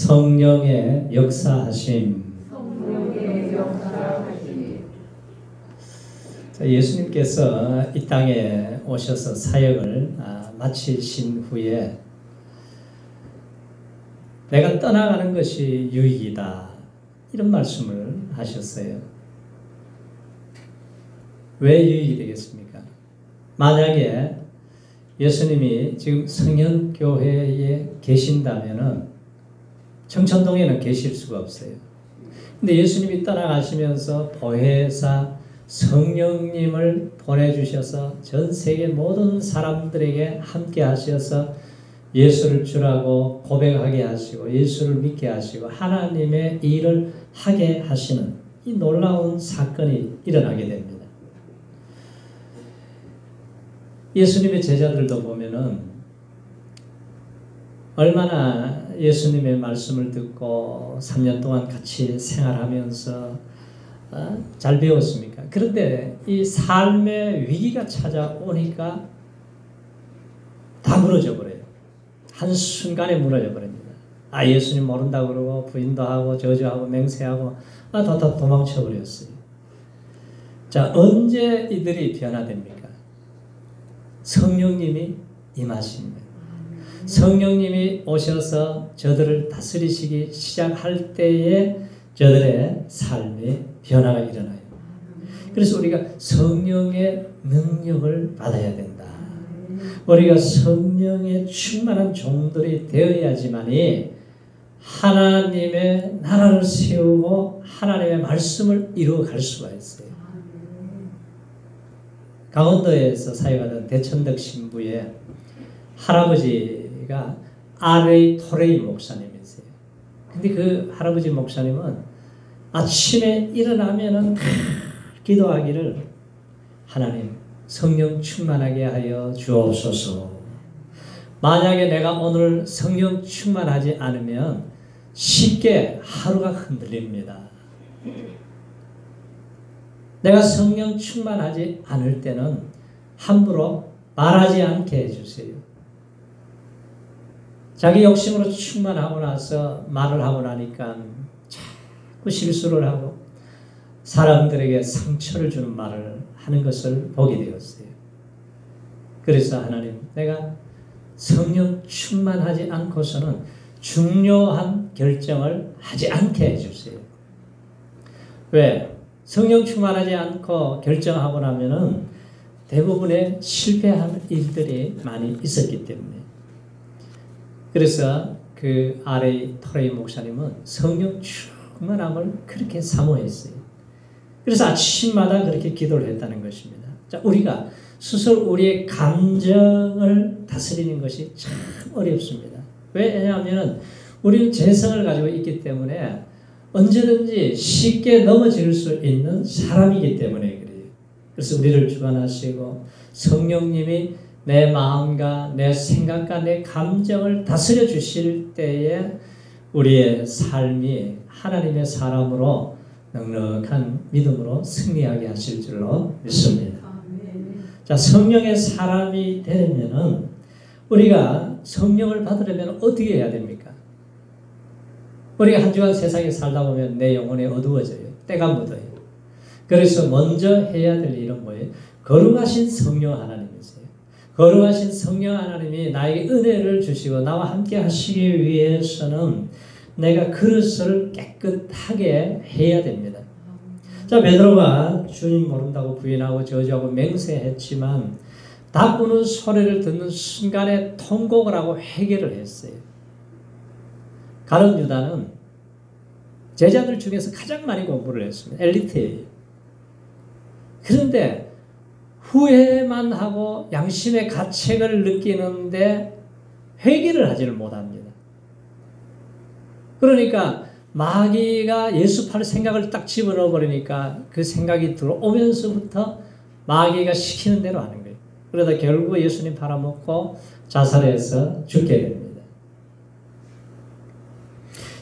성령의 역사하심. 예수님께서 이 땅에 오셔서 사역을 마치신 후에 내가 떠나가는 것이 유익이다, 이런 말씀을 하셨어요. 왜 유익이 되겠습니까? 만약에 예수님이 지금 성현교회에 계신다면은 청천동에는 계실 수가 없어요. 근데 예수님이 떠나가시면서 보혜사 성령님을 보내주셔서 전 세계 모든 사람들에게 함께 하셔서 예수를 주라고 고백하게 하시고 예수를 믿게 하시고 하나님의 일을 하게 하시는 이 놀라운 사건이 일어나게 됩니다. 예수님의 제자들도 보면은 얼마나 예수님의 말씀을 듣고 3년 동안 같이 생활하면서 잘 배웠습니까? 그런데 이 삶의 위기가 찾아오니까 다 무너져 버려요. 한순간에 무너져 버립니다. 예수님 모른다고 그러고 부인도 하고 저주하고 맹세하고 다 도망쳐 버렸어요. 자, 언제 이들이 변화됩니까? 성령님이 임하십니다. 성령님이 오셔서 저들을 다스리시기 시작할 때에 저들의 삶의 변화가 일어나요. 그래서 우리가 성령의 능력을 받아야 된다. 우리가 성령의 충만한 종들이 되어야지만이 하나님의 나라를 세우고 하나님의 말씀을 이루어갈 수가 있어요. 강원도에서 사역하던 대천덕 신부의 할아버지가 R.A. 토레이 목사님이세요. 근데 그 할아버지 목사님은 아침에 일어나면은 기도하기를, 하나님 성령 충만하게 하여 주옵소서. 만약에 내가 오늘 성령 충만하지 않으면 쉽게 하루가 흔들립니다. 내가 성령 충만하지 않을 때는 함부로 말하지 않게 해주세요. 자기 욕심으로 충만하고 나서 말을 하고 나니까 자꾸 실수를 하고 사람들에게 상처를 주는 말을 하는 것을 보게 되었어요. 그래서 하나님, 내가 성령 충만하지 않고서는 중요한 결정을 하지 않게 해주세요. 왜? 성령 충만하지 않고 결정하고 나면은 대부분의 실패하는 일들이 많이 있었기 때문에. 그래서 그 R.A. 토레이 목사님은 성령 충만함을 그렇게 사모했어요. 그래서 아침마다 그렇게 기도를 했다는 것입니다. 자, 우리가 스스로 우리의 감정을 다스리는 것이 참 어렵습니다. 왜냐하면 우리는 재성을 가지고 있기 때문에 언제든지 쉽게 넘어질 수 있는 사람이기 때문에 그래요. 그래서 우리를 주관하시고 성령님이 내 마음과 내 생각과 내 감정을 다스려 주실 때에 우리의 삶이 하나님의 사람으로 넉넉한 믿음으로 승리하게 하실 줄로 믿습니다. 자, 성령의 사람이 되려면은 우리가 성령을 받으려면 어떻게 해야 됩니까? 우리가 한 주간 세상에 살다 보면 내 영혼이 어두워져요. 때가 묻어요. 그래서 먼저 해야 될 일은 뭐예요? 거룩하신 성령 하나님이세요. 거룩하신 성령 하나님이 나에게 은혜를 주시고 나와 함께 하시기 위해서는 내가 그릇을 깨끗하게 해야 됩니다. 자, 베드로가 주님 모른다고 부인하고 저주하고 맹세했지만 다꾸는 소리를 듣는 순간에 통곡을 하고 회개를 했어요. 가룟 유다는 제자들 중에서 가장 많이 공부를 했습니다. 엘리트예요. 그런데 후회만 하고 양심의 가책을 느끼는데 회개를 하지를 못합니다. 그러니까 마귀가 예수 팔 생각을 딱 집어넣어 버리니까 그 생각이 들어오면서부터 마귀가 시키는 대로 하는 거예요. 그러다 결국 예수님 팔아먹고 자살해서 죽게 됩니다.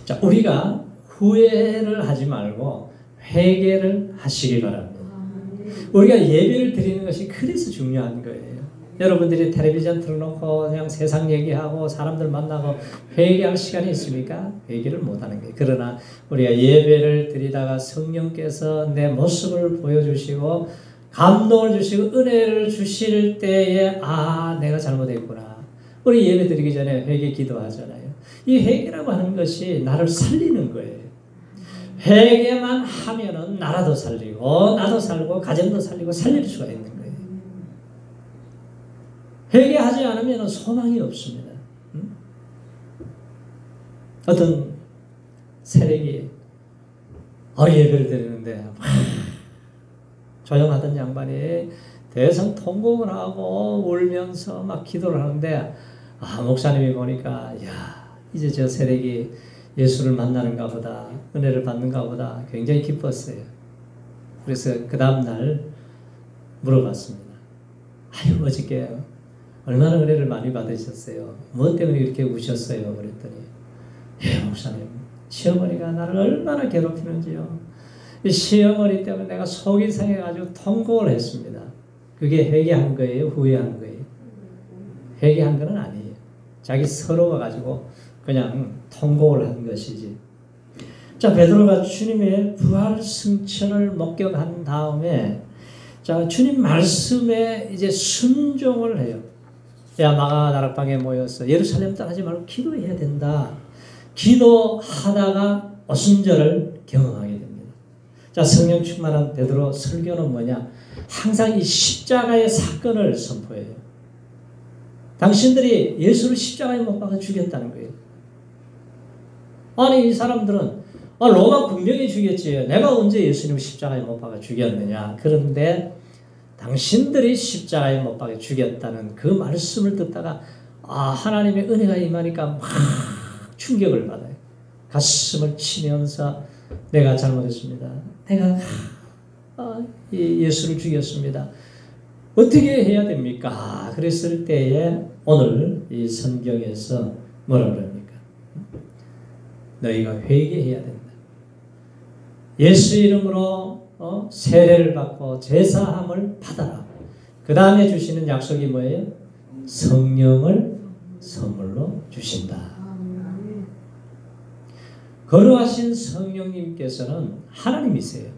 자, 우리가 후회를 하지 말고 회개를 하시기 바랍니다. 우리가 예배를 드리는 것이 그래서 중요한 거예요. 여러분들이 텔레비전 틀어놓고 그냥 세상 얘기하고 사람들 만나고 회개할 시간이 있습니까? 회개를 못하는 거예요. 그러나 우리가 예배를 드리다가 성령께서 내 모습을 보여주시고 감동을 주시고 은혜를 주실 때에 내가 잘못했구나. 우리 예배 드리기 전에 회개 기도하잖아요. 이 회개라고 하는 것이 나를 살리는 거예요. 회개만 하면은 나라도 살리고 나도 살고 가정도 살리고 살릴 수가 있는 거예요. 회개하지 않으면 소망이 없습니다. 어떤 세력이 예배를 드리는데 조용하던 양반이 대성 통곡을 하고 울면서 막 기도를 하는데 목사님이 보니까 이제 저 세력이 예수를 만나는가 보다, 은혜를 받는가 보다 굉장히 기뻤어요. 그래서 그 다음날 물어봤습니다. 어저께 얼마나 은혜를 많이 받으셨어요? 무엇 때문에 이렇게 우셨어요? 그랬더니 목사님, 시어머니가 나를 얼마나 괴롭히는지요. 이 시어머니 때문에 내가 속이 상해가지고 통곡을 했습니다. 그게 회개한 거예요? 후회한 거예요? 회개한 건 아니에요. 자기 서러워가지고 그냥 통곡을 한 것이지. 자, 베드로가 주님의 부활 승천을 목격한 다음에 주님 말씀에 이제 순종을 해요. 마가 다락방에 모여서 예루살렘 떠나지 말고 기도해야 된다. 기도하다가 오순절을 경험하게 됩니다. 자, 성령 충만한 베드로 설교는 뭐냐? 항상 이 십자가의 사건을 선포해요. 당신들이 예수를 십자가에 못 박아 죽였다는 거예요. 아니, 이 사람들은 로마 군병이 죽였지 내가 언제 예수님을 십자가에 못 박아 죽였느냐. 그런데 당신들이 십자가에 못 박아 죽였다는 그 말씀을 듣다가 하나님의 은혜가 임하니까 막 충격을 받아요. 가슴을 치면서 내가 잘못했습니다. 내가 예수를 죽였습니다. 어떻게 해야 됩니까? 그랬을 때에 오늘 이 성경에서 뭐라 그럽니까? 너희가 회개해야 된다. 예수 이름으로 세례를 받고 제사함을 받아라. 그 다음에 주시는 약속이 뭐예요? 성령을 선물로 주신다. 거룩하신 성령님께서는 하나님이세요.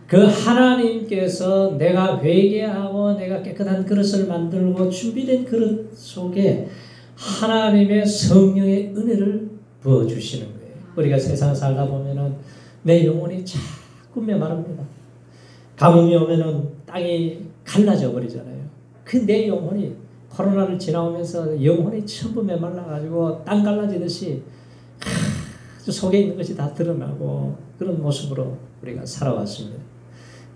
그 하나님께서 내가 회개하고 내가 깨끗한 그릇을 만들고 준비된 그릇 속에 하나님의 성령의 은혜를 부어주시는 거예요. 우리가 세상 살다 보면은 내 영혼이 자꾸 메마릅니다. 가뭄이 오면은 땅이 갈라져 버리잖아요. 그 내 영혼이 코로나를 지나오면서 영혼이 전부 메말라가지고 땅 갈라지듯이 속에 있는 것이 다 드러나고 그런 모습으로 우리가 살아왔습니다.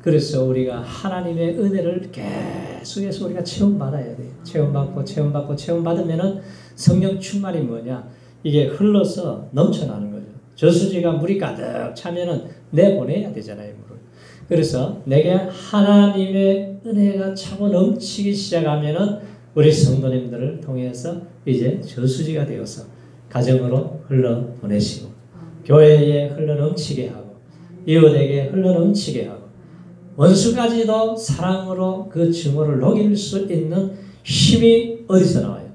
그래서 우리가 하나님의 은혜를 계속해서 우리가 체험받아야 돼요. 체험받으면은 성령 충만이 뭐냐? 이게 흘러서 넘쳐나는 거죠. 저수지가 물이 가득 차면은 내보내야 되잖아요, 물을. 그래서 내게 하나님의 은혜가 차고 넘치기 시작하면은 우리 성도님들을 통해서 이제 저수지가 되어서 가정으로 흘러보내시고 교회에 흘러넘치게 하고 이웃에게 흘러넘치게 하고 원수까지도 사랑으로 그 증오를 녹일 수 있는 힘이 어디서 나와요?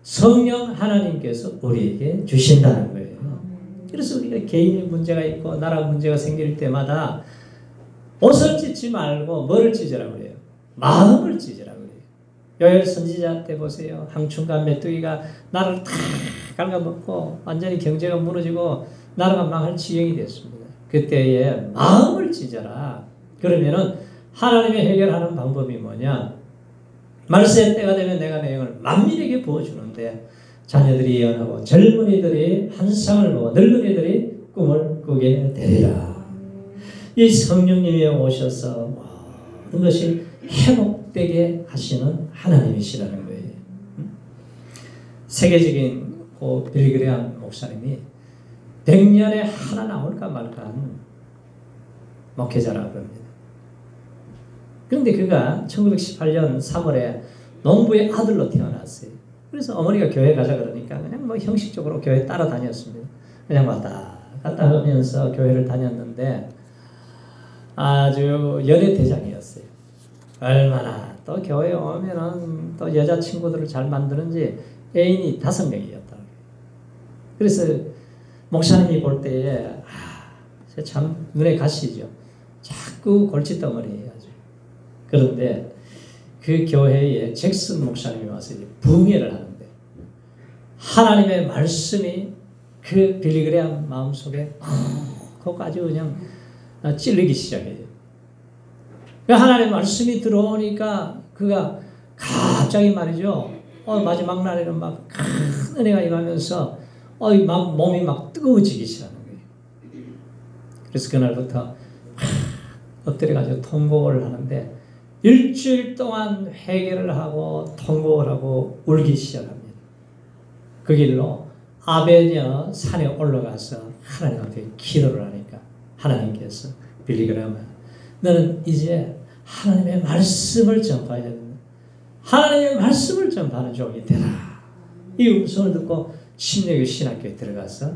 성령 하나님께서 우리에게 주신다는 거예요. 그래서 우리가 개인의 문제가 있고 나라 문제가 생길 때마다 옷을 찢지 말고 뭐를 찢으라고 그래요? 마음을 찢으라고 그래요. 요엘 선지자 때 보세요. 항충과 메뚜기가 나라를 다 갉아먹고 완전히 경제가 무너지고 나라가 망할 지경이 됐습니다. 그때에 마음을 찢어라. 그러면은 하나님의 해결하는 방법이 뭐냐? 말세의 때가 되면 내가 내 영을 만민에게 부어주는데 자녀들이 예언하고 젊은이들이 환상을 보고 늙은이들이 꿈을 꾸게 되리라. 이 성령님이 오셔서 모든 것이 회복되게 하시는 하나님이시라는 거예요. 세계적인 빌리그레암 목사님이 100년에 하나 나올까 말까한 목회자라고 합니다. 그런데 그가 1918년 3월에 농부의 아들로 태어났어요. 그래서 어머니가 교회 가자 그러니까 그냥 형식적으로 교회 따라다녔습니다. 그냥 왔다 갔다 하면서 교회를 다녔는데 아주 연예대장이었어요. 얼마나 또 교회에 오면은 또 여자친구들을 잘 만드는지 애인이 5명이었다. 그래서 목사님이 볼 때에 참 눈에 가시죠. 자꾸 골칫덩어리예요. 그런데 그 교회에 잭슨 목사님이 와서 이제 부흥회를 하는데 하나님의 말씀이 그 빌리그레암 마음속에 그거까지 그냥 찔리기 시작해요. 하나님의 말씀이 들어오니까 그가 갑자기 말이죠. 마지막 날에는 막 큰 은혜가 임하면서 막 몸이 막 뜨거워지기 시작하는 거예요. 그래서 그날부터 엎드려가지고 통곡을 하는데 일주일 동안 회개를 하고 통곡을 하고 울기 시작합니다. 그 길로 아베냐 산에 올라가서 하나님 앞에 기도를 하니까 하나님께서 빌리그레암아 너는 이제 하나님의 말씀을 전파해야 된다. 하나님의 말씀을 전파하는 종이 되라. 이 음성을 듣고 신명교 신학교에 들어가서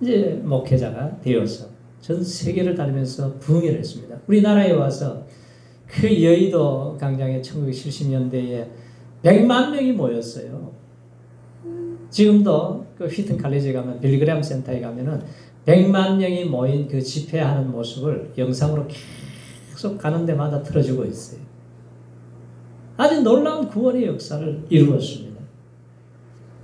이제 목회자가 되어서 전 세계를 다니면서 부흥회를 했습니다. 우리나라에 와서 그 여의도 광장에 1970년대에 100만 명이 모였어요. 지금도 그 휘튼 칼리지에 가면 빌리그레암 센터에 가면은 100만 명이 모인 그 집회하는 모습을 영상으로 계속 가는 데마다 틀어주고 있어요. 아주 놀라운 구원의 역사를 이루었습니다.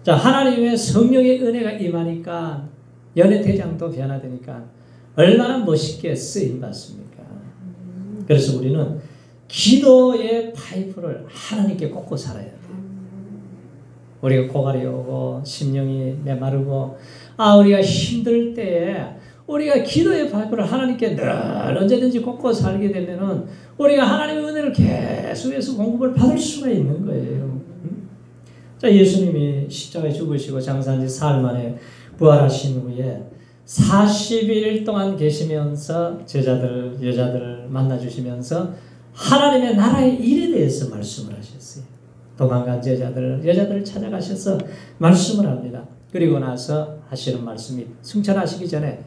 자, 하나님의 성령의 은혜가 임하니까 연회대장도 변화되니까 얼마나 멋있게 쓰임받습니까? 그래서 우리는 기도의 파이프를 하나님께 꽂고 살아야 돼요. 우리가 고갈이 오고 심령이 메마르고 우리가 힘들 때에 우리가 기도의 파이프를 하나님께 늘 언제든지 꽂고 살게 되면은 우리가 하나님의 은혜를 계속해서 공급을 받을 수가 있는 거예요. 자, 예수님이 십자가에 죽으시고 장사한 지 사흘 만에 부활하신 후에 40일 동안 계시면서 제자들, 여자들을 만나주시면서 하나님의 나라의 일에 대해서 말씀을 하셨어요. 도망간 제자들, 여자들을 찾아가셔서 말씀을 합니다. 그리고 나서 하시는 말씀이 승천하시기 전에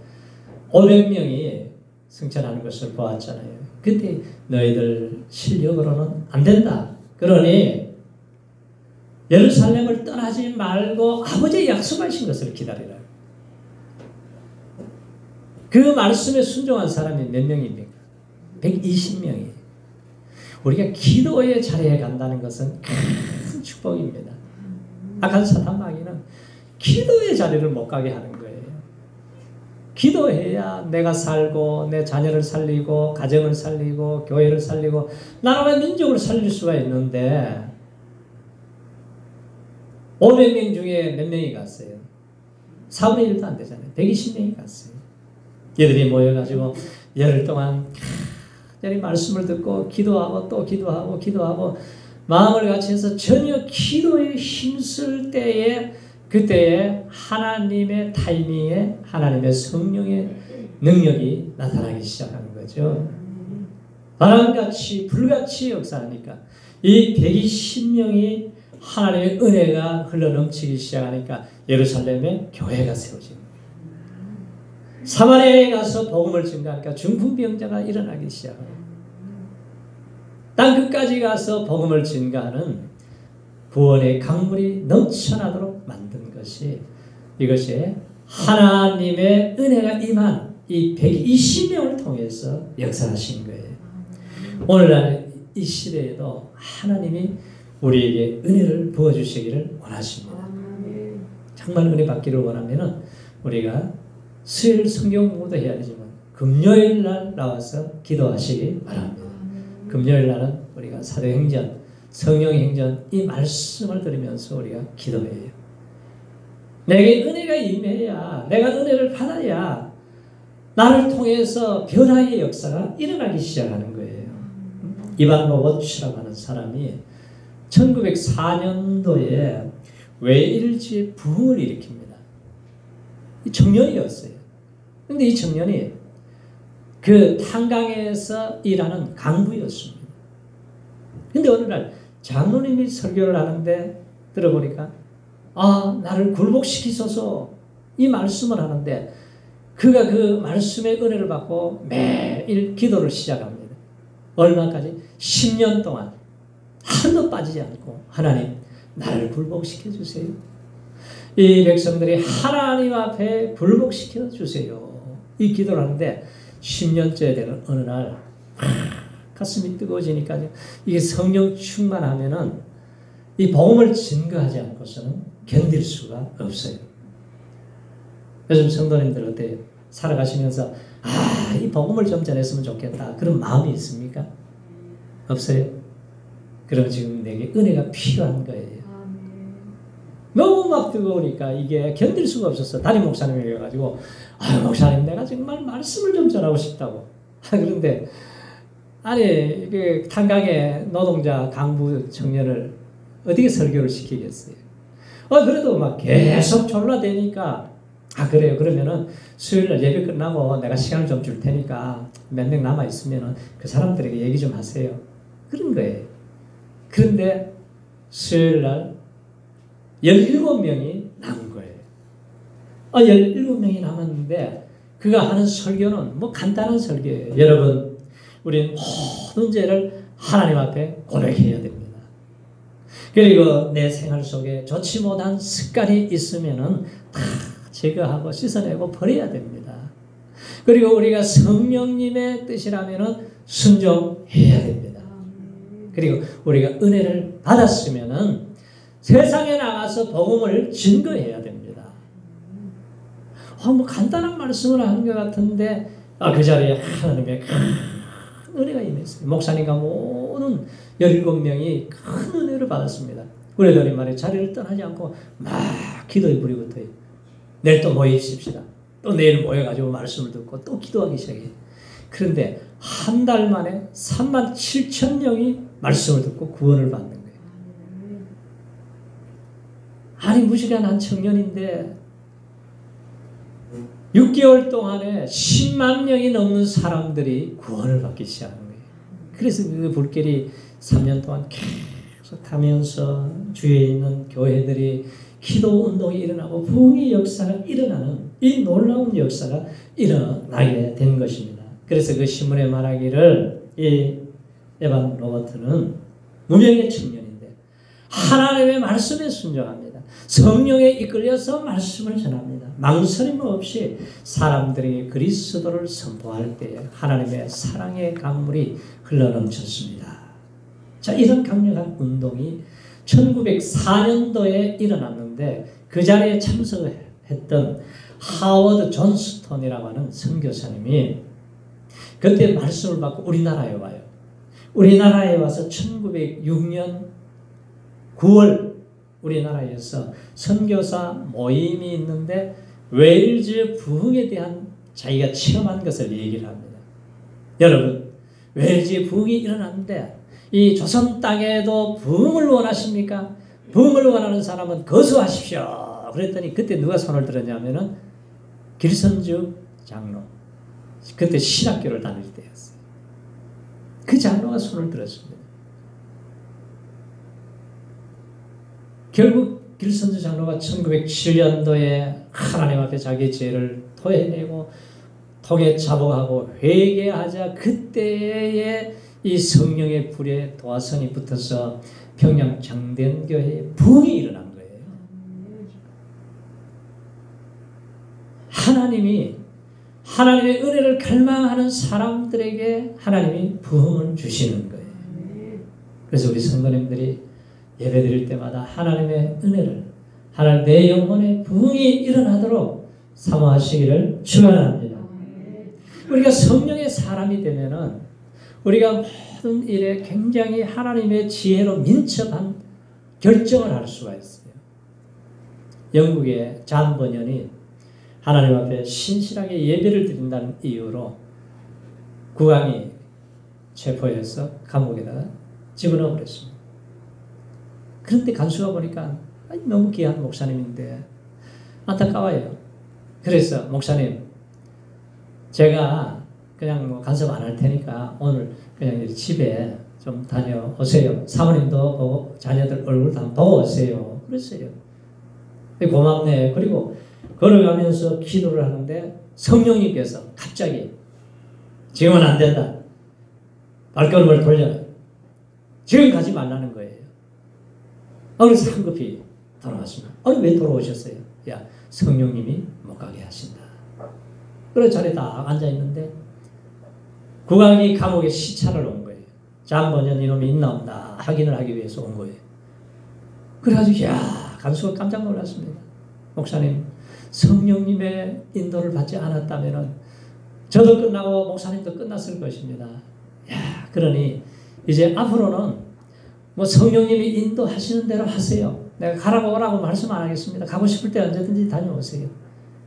500명이 승천하는 것을 보았잖아요. 그때 너희들 실력으로는 안 된다. 그러니 예루살렘을 떠나지 말고 아버지의 약속하신 것을 기다리라. 그 말씀에 순종한 사람이 몇 명입니까? 120명이에요. 우리가 기도의 자리에 간다는 것은 큰 축복입니다. 악한 사탄 마귀는 기도의 자리를 못 가게 하는 거예요. 기도해야 내가 살고 내 자녀를 살리고 가정을 살리고 교회를 살리고 나라와 민족을 살릴 수가 있는데 500명 중에 몇 명이 갔어요? 4분의 1도 안 되잖아요. 120명이 갔어요. 얘들이 모여가지고 열흘 동안 간절히 말씀을 듣고 기도하고 또 기도하고 마음을 같이해서 전혀 기도에 힘쓸 때에 그때에 하나님의 타이밍에 하나님의 성령의 능력이 나타나기 시작하는 거죠. 바람같이 불같이 역사하니까 이 120명이 하나님의 은혜가 흘러넘치기 시작하니까 예루살렘에 교회가 세워집니다. 사마리아에 가서 복음을 증거하니까 중풍병자가 일어나기 시작합니다. 땅 끝까지 가서 복음을 증거하는 구원의 강물이 넘쳐나도록 만든 것이 이것이 하나님의 은혜가 임한 이 120명을 통해서 역사하신 거예요. 오늘날 이 시대에도 하나님이 우리에게 은혜를 부어주시기를 원하십니다. 정말 은혜 받기를 원하면 우리가 수요일 성경 공부도 해야 되지만 금요일 날 나와서 기도하시기 바랍니다. 금요일 날은 우리가 사도행전, 성령행전 이 말씀을 들으면서 우리가 기도해요. 내게 은혜가 임해야 내가 은혜를 받아야 나를 통해서 변화의 역사가 일어나기 시작하는 거예요. 이반 로버츠라고 하는 사람이 1904년도에 웨일즈의 부흥을 일으킵니다. 이 청년이었어요. 그런데 이 청년이 그 탄광에서 일하는 강부였습니다. 그런데 어느 날 장로님이 설교를 하는데 들어보니까 나를 굴복시키소서 이 말씀을 하는데 그가 그 말씀의 은혜를 받고 매일 기도를 시작합니다. 얼마까지? 10년 동안 하나도 빠지지 않고 하나님 나를 굴복시켜 주세요. 이 백성들이 하나님 앞에 굴복시켜 주세요. 이 기도를 하는데 10년째 되는 어느 날 가슴이 뜨거워지니까 이게 성령 충만하면은 이 복음을 증거하지 않고서는 견딜 수가 없어요. 요즘 성도님들 어때요? 살아가시면서 이 복음을 좀 전했으면 좋겠다 그런 마음이 있습니까? 없어요? 그럼 지금 내게 은혜가 필요한 거예요. 너무 막 뜨거우니까 이게 견딜 수가 없었어. 담임 목사님이 해가지고 목사님 내가 정말 말씀을 좀 전하고 싶다고. 그런데 아니 이게 탄광의 노동자 강부 청년을 어떻게 설교를 시키겠어요? 그래도 막 계속 졸라대니까 그래요. 그러면은 수요일날 예배 끝나고 내가 시간을 좀 줄 테니까 몇 명 남아 있으면은 그 사람들에게 얘기 좀 하세요. 그런 거예요. 그런데 수요일날 17명이 남은 거예요. 17명이 남았는데 그가 하는 설교는 뭐 간단한 설교예요. 여러분, 우리는 모든 죄를 하나님 앞에 고백해야 됩니다. 그리고 내 생활 속에 좋지 못한 습관이 있으면은 다 제거하고 씻어내고 버려야 됩니다. 그리고 우리가 성령님의 뜻이라면은 순종해야 됩니다. 그리고 우리가 은혜를 받았으면은 세상에 나가서 복음을 증거해야 됩니다. 뭐 간단한 말씀을 하는 것 같은데 그 자리에 하나님의 큰 은혜가 임했어요. 목사님과 모든 17명이 큰 은혜를 받았습니다. 우리들이 말에 자리를 떠나지 않고 막 기도에 불이 붙어요. 내일 또 모이십시다. 또 내일 모여가지고 말씀을 듣고 또 기도하기 시작해요. 그런데 한 달 만에 37,000명이 말씀을 듣고 구원을 받는 거예요. 아니 무식한 한 청년인데 6개월 동안에 10만 명이 넘는 사람들이 구원을 받기 시작한 거예요. 그래서 그 불길이 3년 동안 계속 타면서 주위에 있는 교회들이 기도 운동이 일어나고 부흥의 역사가 일어나는 이 놀라운 역사가 일어나게 된 것입니다. 그래서 그 신문에 말하기를 이 에반 로버트는 무명의 청년인데 하나님의 말씀에 순종합니다. 성령에 이끌려서 말씀을 전합니다. 망설임 없이 사람들에게 그리스도를 선포할 때에 하나님의 사랑의 강물이 흘러넘쳤습니다. 자, 이런 강력한 운동이 1904년도에 일어났는데 그 자리에 참석했던 하워드 존스톤이라고 하는 선교사님이 그때 말씀을 받고 우리나라에 와요. 우리나라에 와서 1906년 9월 우리나라에서 선교사 모임이 있는데 웨일즈 부흥에 대한 자기가 체험한 것을 얘기를 합니다. 여러분, 웨일즈 부흥이 일어났는데 이 조선 땅에도 부흥을 원하십니까? 부흥을 원하는 사람은 거수하십시오. 그랬더니 그때 누가 손을 들었냐면은 길선주 장로. 그때 신학교를 다닐 때였어요. 그 장로가 손을 들었습니다. 결국 길선주 장로가 1907년도에 하나님 앞에 자기 죄를 토해내고 통에 자복하고 회개하자 그때에 이 성령의 불에 도화선이 붙어서 평양 장대교회에 부흥이 일어난 거예요. 하나님의 은혜를 갈망하는 사람들에게 하나님이 부흥을 주시는 거예요. 그래서 우리 성도님들이 예배 드릴 때마다 하나님의 은혜를 하나님 내 영혼의 부흥이 일어나도록 사모하시기를 축원합니다. 우리가 성령의 사람이 되면은 우리가 모든 일에 굉장히 하나님의 지혜로 민첩한 결정을 할 수가 있어요. 영국의 잔 버년이 하나님 앞에 신실하게 예배를 드린다는 이유로 국왕이 체포해서 감옥에다가 집어넣어 버렸습니다. 그런데 간수가 보니까 너무 귀한 목사님인데 안타까워요. 그래서 목사님, 제가 그냥 뭐 간섭 안 할 테니까 오늘 그냥 집에 좀 다녀오세요. 사모님도 보고 자녀들 얼굴도 한번 보고 오세요. 그랬어요. 고맙네. 그리고 걸어가면서 기도를 하는데 성령님께서 갑자기 지금은 안 된다. 발걸음을 돌려라. 지금 가지 말라는 거예요. 그래서 한급히 돌아왔습니다. 아니 왜 돌아오셨어요? 야, 성령님이 못 가게 하신다. 그래 자리에 딱 앉아있는데 국왕이 감옥에 시찰을 온 거예요. 잠번년 이놈이 있나 없나 확인을 하기 위해서 온 거예요. 그래가지고 야, 간수가 깜짝 놀랐습니다. 목사님, 성령님의 인도를 받지 않았다면 저도 끝나고 목사님도 끝났을 것입니다. 야, 그러니 이제 앞으로는 뭐 성령님이 인도하시는 대로 하세요. 내가 가라고 오라고 말씀 안 하겠습니다. 가고 싶을 때 언제든지 다녀오세요.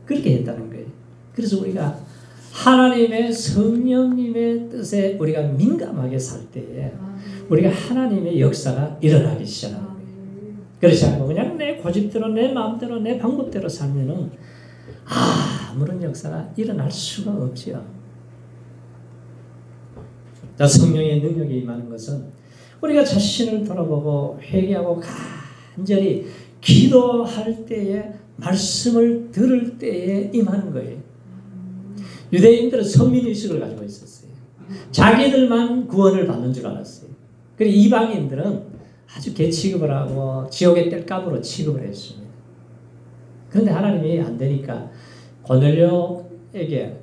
그렇게 했다는 거예요. 그래서 우리가 하나님의 성령님의 뜻에 우리가 민감하게 살 때에 우리가 하나님의 역사가 일어나기 시작하는 거예요. 그렇지 않고 그냥 내 고집대로 내 마음대로 내 방법대로 살면은 아무런 역사가 일어날 수가 없지요. 자, 성령의 능력이 임하는 것은 우리가 자신을 돌아보고 회개하고 간절히 기도할 때에 말씀을 들을 때에 임하는 거예요. 유대인들은 선민의식을 가지고 있었어요. 자기들만 구원을 받는 줄 알았어요. 그리고 이방인들은 아주 개취급을 하고 지옥의 땔감으로 취급을 했습니다. 그런데 하나님이 안 되니까 고넬료에게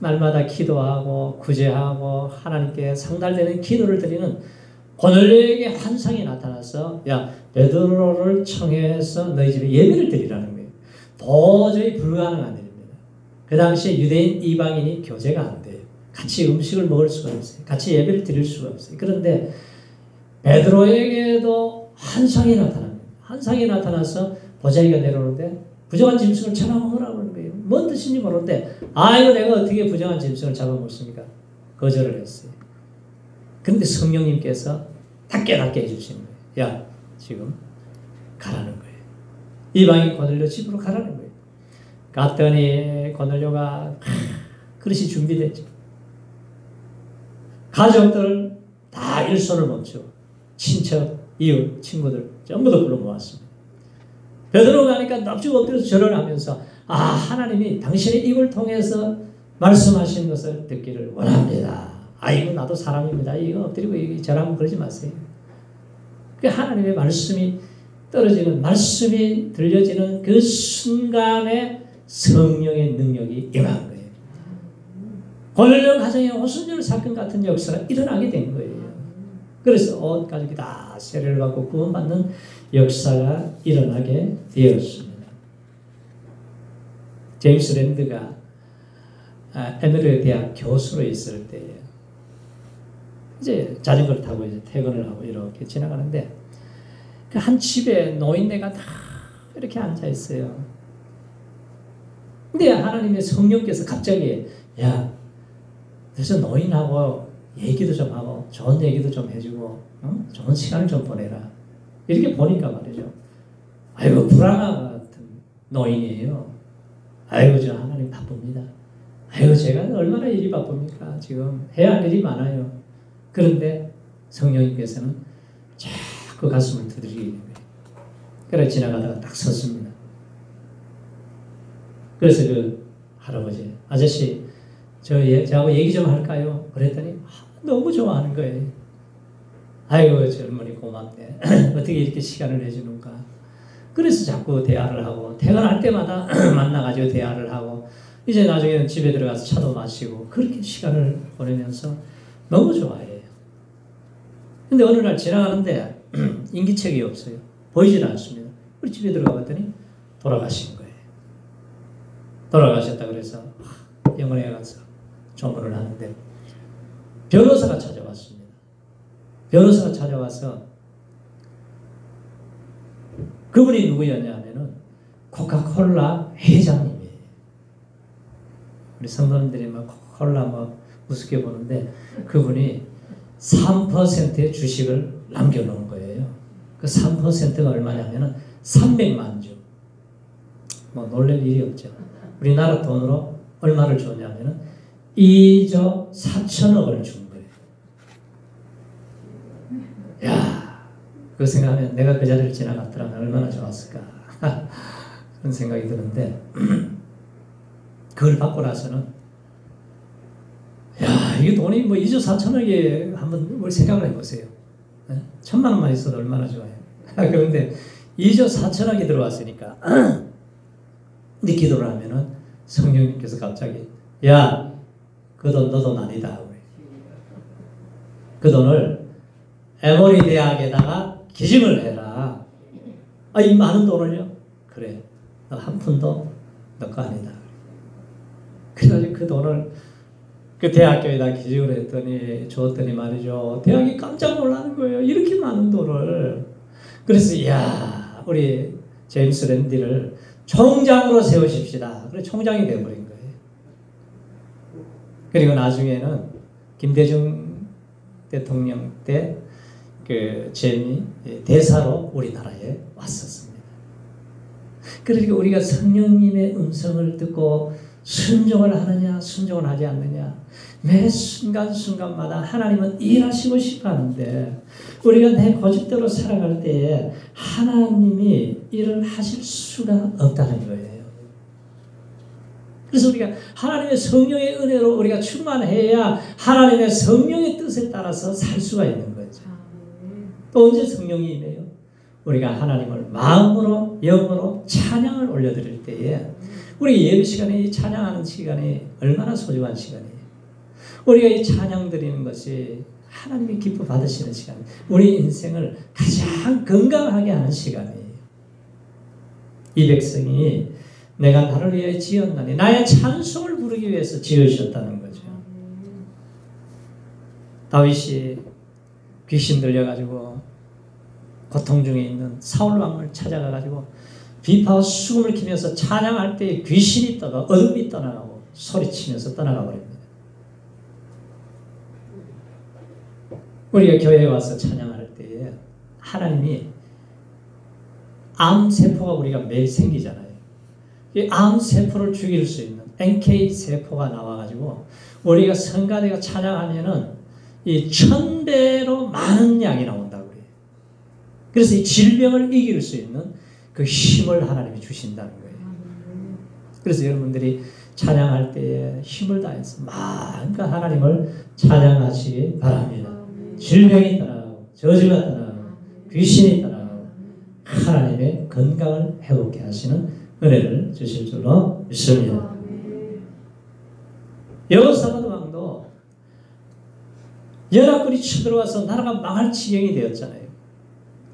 날마다 기도하고 구제하고 하나님께 상달되는 기도를 드리는 고넬료에게 환상이 나타나서 야, 베드로를 청해서 너희 집에 예배를 드리라는 거예요. 도저히 불가능한 일입니다. 그 당시에 유대인 이방인이 교제가 안 돼요. 같이 음식을 먹을 수가 없어요. 같이 예배를 드릴 수가 없어요. 그런데 베드로에게도 환상이 나타납니다. 환상이 나타나서 보자기가 내려오는데 부정한 짐승을 잡아먹으라고 하는 거예요. 뭔 뜻인지 모르는데 이거 내가 어떻게 부정한 짐승을 잡아먹습니까? 거절을 했어요. 그런데 성령님께서 딱 깨닫게 해주시는 거예요. 야, 지금 가라는 거예요. 이방인 고넬료 집으로 가라는 거예요. 갔더니 고넬료가 그릇이 준비됐죠. 가족들 다 일손을 멈추고 친척, 이웃, 친구들 전부 다 불러 모았습니다. 베드로가 가니까 납죽 엎드려서 절을 하면서 하나님이 당신의 입을 통해서 말씀하시는 것을 듣기를 원합니다. 이거 나도 사람입니다. 이거 엎드리고 절하면 그러지 마세요. 하나님의 말씀이 떨어지는, 말씀이 들려지는 그 순간에 성령의 능력이 임한 거예요. 고넬료 가정에 오순절 사건 같은 역사가 일어나게 된 거예요. 그래서 온 가족이 다 세례를 받고 구원받는 역사가 일어나게 되었습니다. 제임스 랜드가 에메리 대학 교수로 있을 때에 이제 자전거를 타고 이제 퇴근을 하고 이렇게 지나가는데 그 한 집에 노인네가 다 이렇게 앉아 있어요. 근데 하나님의 성령께서 갑자기 야, 그래서 노인하고 얘기도 좀 하고 좋은 얘기도 좀 해주고 좋은 시간을 좀 보내라. 이렇게 보니까 말이죠. 아이고 불안한 같은 노인이에요. 아이고 저 하나님 바쁩니다. 아이고 제가 얼마나 일이 바쁩니까? 지금 해야 할 일이 많아요. 그런데 성령님께서는 자꾸 가슴을 두드리는 거예요. 그래 지나가다가 딱 섰습니다. 그래서 그 할아버지, 아저씨 저하고 얘기 좀 할까요? 그랬더니 너무 좋아하는 거예요. 아이고 젊은이 고맙네. 어떻게 이렇게 시간을 내주는가. 그래서 자꾸 대화를 하고 퇴근할 때마다 만나가지고 대화를 하고 이제 나중에는 집에 들어가서 차도 마시고 그렇게 시간을 보내면서 너무 좋아해요. 근데 어느 날 지나가는데 인기척이 없어요. 보이질 않습니다. 우리 집에 들어가 봤더니 돌아가신 거예요. 돌아가셨다 그래서 병원에 가서 조문을 하는데 변호사가 찾아왔습니다. 변호사가 찾아와서 그분이 누구였냐 하면은 코카콜라 회장님이에요. 우리 성도님들이 막 코카콜라 막 우습게 보는데 그분이 3%의 주식을 남겨놓은 거예요. 그 3%가 얼마냐면은 300만 주. 뭐 놀랄 일이 없죠. 우리나라 돈으로 얼마를 줬냐면은 2조 4천억을 준 거예요. 야, 그거 생각하면 내가 그 자리를 지나갔더라면 얼마나 좋았을까. 그런 생각이 드는데 그걸 받고 나서는 야, 이게 돈이 뭐 2조 4천억에 한번 뭘 생각을 해보세요. 1,000만 원만 있어도 얼마나 좋아요. 그런데 2조 4천억이 들어왔으니까 네 기도를 하면은 성령님께서 갑자기 야, 그 돈 너 돈 아니다. 그 돈을 에모리 대학에다가 기증을 해라. 아, 이 많은 돈을요? 그래. 너 한 푼도 너 거 아니다. 그래가지고 그 돈을 그 대학교에다 기증을 했더니 줬더니 말이죠. 대학이 깜짝 놀라는 거예요. 이렇게 많은 돈을. 그래서 야, 우리 제임스 랜디를 총장으로 세우십시다. 그래 총장이 되어버린 거예요. 그리고 나중에는 김대중 대통령 때 그 제임이 대사로 우리나라에 왔었습니다. 그러니까 우리가 성령님의 음성을 듣고 순종을 하느냐 순종을 하지 않느냐, 매 순간순간마다 하나님은 일하시고 싶어 하는데 우리가 내 고집대로 살아갈 때에 하나님이 일을 하실 수가 없다는 거예요. 그래서 우리가 하나님의 성령의 은혜로 우리가 충만해야 하나님의 성령의 뜻에 따라서 살 수가 있는 거죠. 또 언제 성령이 임해요? 우리가 하나님을 마음으로 영으로 찬양을 올려드릴 때에 우리 예배 시간에 이 찬양하는 시간이 얼마나 소중한 시간이에요. 우리가 이 찬양 드리는 것이 하나님이 기뻐 받으시는 시간, 우리 인생을 가장 건강하게 하는 시간이에요. 이 백성이 내가 나를 위해 지었나니 나의 찬송을 부르기 위해서 지으셨다는 거죠. 다윗이 귀신 들려가지고 고통 중에 있는 사울 왕을 찾아가가지고 비파와 수금을 키면서 찬양할 때 귀신이 떠나 어둠이 떠나가고 소리치면서 떠나가 버립니다. 우리가 교회에 와서 찬양할 때에 하나님이 암세포가 우리가 매일 생기잖아요. 이 암세포를 죽일 수 있는 NK세포가 나와가지고 우리가 성가대가 찬양하면은 이 1000배로 많은 양이 나온다고 해요. 그래서 이 질병을 이길 수 있는 그 힘을 하나님이 주신다는 거예요. 그래서 여러분들이 찬양할 때에 힘을 다해서 마음껏 하나님을 찬양하시기 바랍니다. 질병이 떠나가고 저주가 떠나가고 귀신이 떠나가고 하나님의 건강을 회복해 하시는 은혜를 주실 줄로 믿습니다. 여호사밧 왕도 연합군이 쳐들어와서 나라가 망할 지경이 되었잖아요.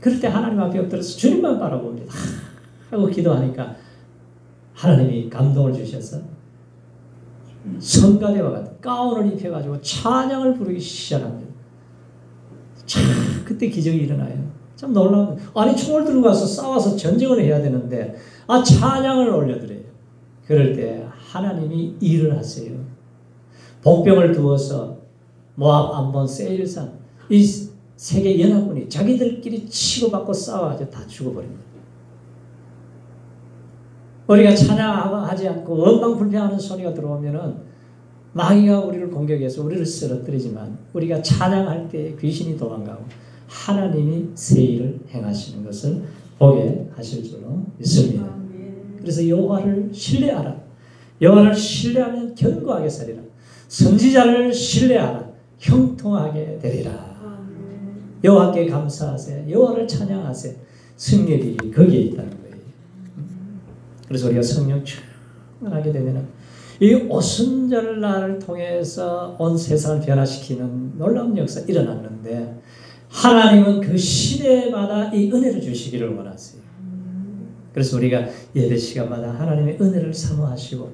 그럴 때 하나님 앞에 엎드려서 주님만 바라봅니다. 하고 기도하니까 하나님이 감동을 주셔서 성가대와 같은 가운을 입혀가지고 찬양을 부르기 시작합니다. 참 그때 기적이 일어나요. 참 놀라운. 아니 총을 들고 가서 싸워서 전쟁을 해야 되는데 찬양을 올려드려요. 그럴 때 하나님이 일을 하세요. 복병을 두어서 모압, 암몬, 세일산 이 세계 연합군이 자기들끼리 치고받고 싸워가지고 다 죽어버립니다. 우리가 찬양하지 않고 원망불평하는 소리가 들어오면은 마귀가 우리를 공격해서 우리를 쓰러뜨리지만 우리가 찬양할 때 귀신이 도망가고 하나님이 새 일을 행하시는 것을 보게 하실 줄로 믿습니다. 그래서 여호와를 신뢰하라. 여호와를 신뢰하면 견고하게 살리라. 선지자를 신뢰하라. 형통하게 되리라. 여호와께 감사하세. 여호와를 찬양하세. 승리의 길이 거기에 있다는 거예요. 그래서 우리가 성령 충만하게 되면은 이 오순절날을 통해서 온 세상을 변화시키는 놀라운 역사 일어났는데 하나님은 그 시대마다 이 은혜를 주시기를 원하세요. 그래서 우리가 예배 시간마다 하나님의 은혜를 사모하시고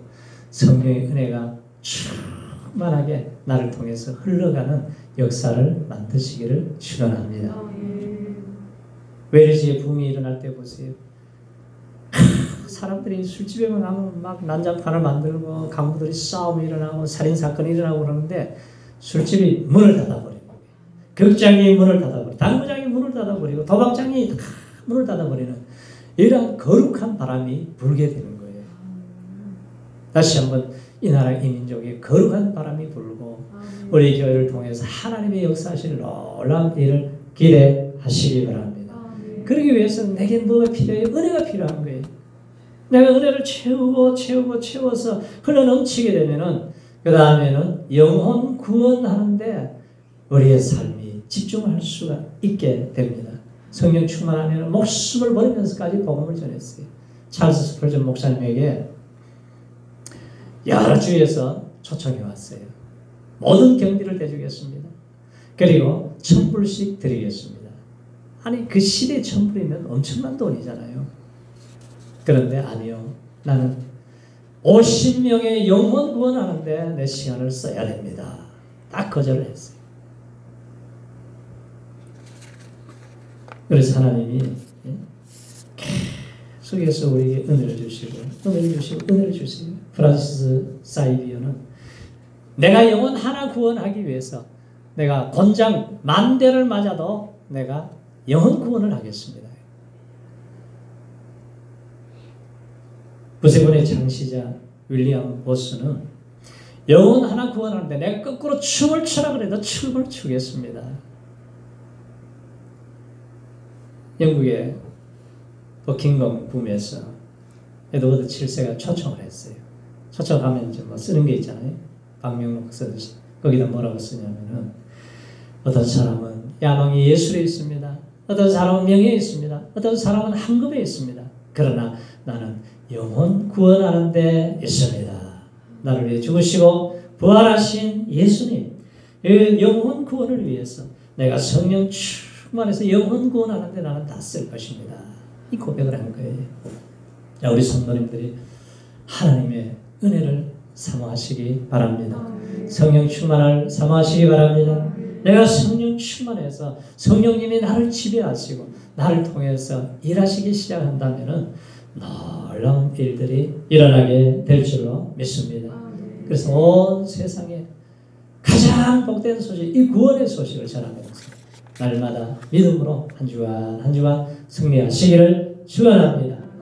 성령의 은혜가 충만하게 나를 통해서 흘러가는 역사를 만드시기를 축원합니다. 웨일즈의 붕이 일어날 때 보세요. 사람들이 술집에 가면 막 난장판을 만들고 강부들이 싸움이 일어나고 살인사건이 일어나고 그러는데 술집이 문을 닫아버리고 극장이 문을 닫아버리고 당구장이 문을 닫아버리고 도박장이 문을 닫아버리는 이러한 거룩한 바람이 불게 되는 거예요. 다시 한번 이 나라 이 민족에 거룩한 바람이 불고 우리 교회를 통해서 하나님의 역사하실 놀라운 일을 기대하시기 바랍니다. 그러기 위해서는 내게 뭐가 필요해요? 은혜가 필요한 거예요. 내가 은혜를 채워서 흘러넘치게 되면은 그 다음에는 영혼 구원하는데 우리의 삶이 집중할 수가 있게 됩니다. 성령 충만하면 목숨을 버리면서까지 복음을 전했어요. 찰스 스펄전 목사님에게 여러 주에서 초청이 왔어요. 모든 경비를 대주겠습니다. 그리고 1000불씩 드리겠습니다. 아니 그 시대에 1000불이면 엄청난 돈이잖아요. 그런데 아니요. 나는 50명의 영혼 구원하는데 내 시간을 써야 됩니다. 딱 거절을 했어요. 그래서 하나님이 계속해서 우리에게 은혜를 주시고 은혜를 주세요. 프란시스 사이비어는 내가 영혼 하나 구원하기 위해서 내가 곤장 10,000대를 맞아도 내가 영혼 구원을 하겠습니다. 부세군의 창시자 윌리엄 보스는 영혼 하나 구원하는데 내가 거꾸로 춤을 추라 그래도 춤을 추겠습니다. 영국의 버킹엄 궁에서 에드워드 7세가 초청을 했어요. 초청하면 이제 뭐 쓰는 게 있잖아요. 박명록 쓰듯이. 거기다 뭐라고 쓰냐면은 어떤 사람은 야망이 예술에 있습니다. 어떤 사람은 명예에 있습니다. 어떤 사람은 황금에 있습니다. 그러나 나는 영혼 구원하는 데 있습니다. 나를 위해 죽으시고 부활하신 예수님, 그 영혼 구원을 위해서 내가 성령 충만해서 영혼 구원하는 데 나는 다 쓸 것입니다. 이 고백을 한 거예요. 자, 우리 성도님들이 하나님의 은혜를 사모하시기 바랍니다. 성령 충만을 사모하시기 바랍니다. 내가 성령 충만해서 성령님이 나를 지배하시고 나를 통해서 일하시기 시작한다면 놀라운 일들이 일어나게 될 줄로 믿습니다. 그래서 온 세상에 가장 복된 소식, 이 구원의 소식을 전하면서 날마다 믿음으로 한 주간 한 주간 승리하시기를 축원합니다.